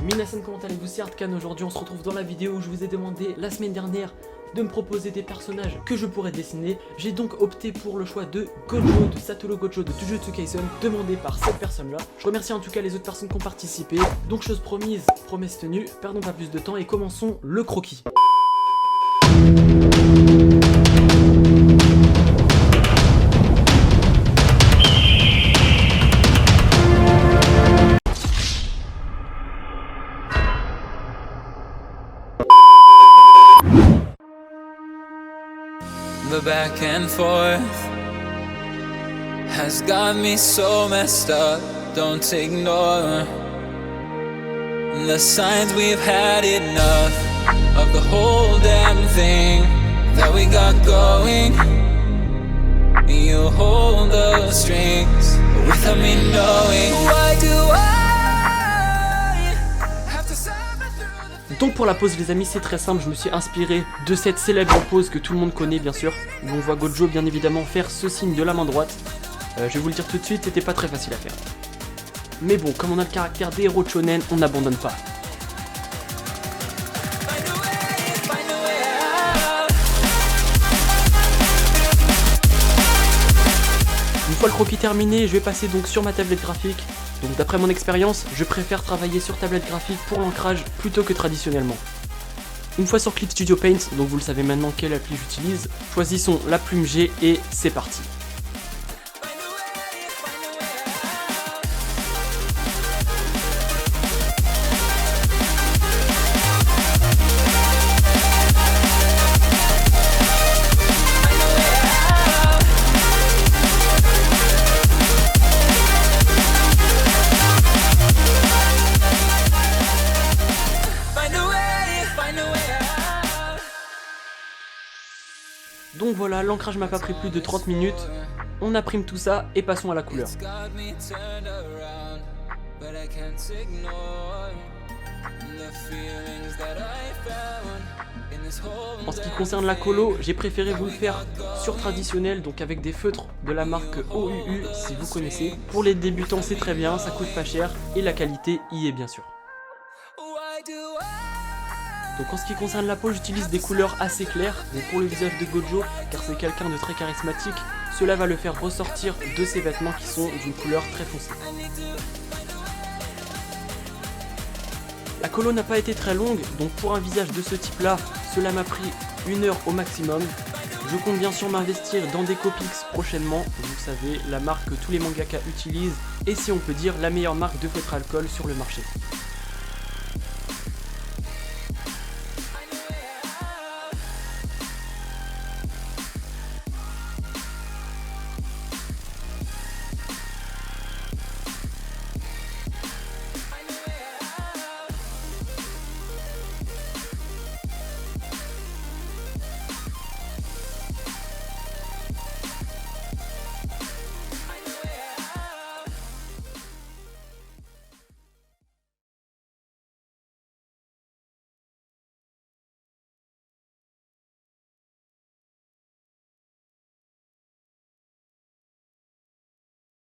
Minasan, comment allez-vous? C'est Hardcan. Aujourd'hui on se retrouve dans la vidéo où je vous ai demandé la semaine dernière de me proposer des personnages que je pourrais dessiner. J'ai donc opté pour le choix de Gojo, de Satoru Gojo de Jujutsu Kaisen, demandé par cette personne là. Je remercie en tout cas les autres personnes qui ont participé. Donc chose promise, promesse tenue, perdons pas plus de temps et commençons le croquis. The back and forth has got me so messed up. Don't ignore the signs. We've had enough of the whole damn thing that we got going. You hold the strings without me knowing. Why do I have to suffer through the... Donc pour la pose les amis, c'est très simple, je me suis inspiré de cette célèbre pose que tout le monde connaît bien sûr, où on voit Gojo bien évidemment faire ce signe de la main droite. Je vais vous le dire tout de suite, c'était pas très facile à faire. Mais bon, comme on a le caractère des héros de shonen, on n'abandonne pas. Une fois le croquis terminé, je vais passer donc sur ma tablette graphique. Donc d'après mon expérience, je préfère travailler sur tablette graphique pour l'ancrage plutôt que traditionnellement. Une fois sur Clip Studio Paint, donc vous le savez maintenant quelle appli j'utilise, choisissons la plume G et c'est parti. Donc voilà, l'ancrage m'a pas pris plus de 30 minutes, on imprime tout ça et passons à la couleur. En ce qui concerne la colo, j'ai préféré vous le faire sur traditionnel, donc avec des feutres de la marque OUU si vous connaissez. Pour les débutants c'est très bien, ça coûte pas cher et la qualité y est bien sûr. Donc en ce qui concerne la peau, j'utilise des couleurs assez claires. Donc pour le visage de Gojo, car c'est quelqu'un de très charismatique, cela va le faire ressortir de ses vêtements qui sont d'une couleur très foncée. La colo n'a pas été très longue, donc pour un visage de ce type là, cela m'a pris 1 heure au maximum. Je compte bien sûr m'investir dans des Copics prochainement, vous savez, la marque que tous les mangaka utilisent, et si on peut dire la meilleure marque de feutre alcool sur le marché.